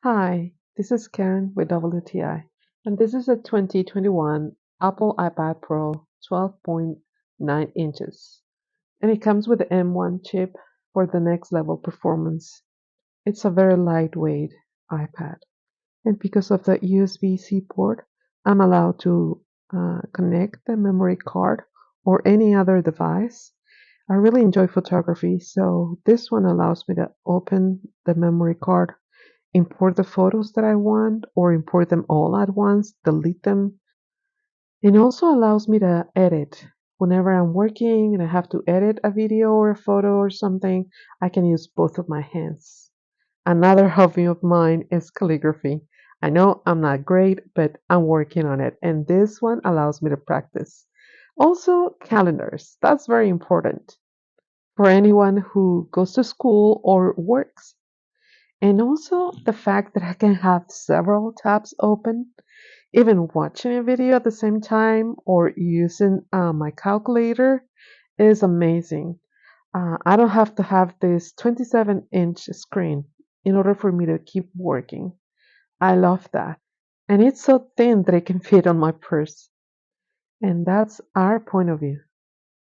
Hi, this is Karen with WTI, and this is a 2021 Apple iPad Pro 12.9 inches, and it comes with the M1 chip for the next level performance. It's a very lightweight iPad, and because of the USB-C port, I'm allowed to connect the memory card or any other device. I really enjoy photography, so this one allows me to open the memory card, import the photos that I want, or import them all at once, delete them. It also allows me to edit. Whenever I'm working and I have to edit a video or a photo or something, I can use both of my hands. Another hobby of mine is calligraphy. I know I'm not great, but I'm working on it, and this one allows me to practice. Also, calendars. That's very important for anyone who goes to school or works. And also the fact that I can have several tabs open, even watching a video at the same time or using my calculator is amazing. I don't have to have this 27-inch screen in order for me to keep working. I love that. And it's so thin that it can fit on my purse. And that's our point of view.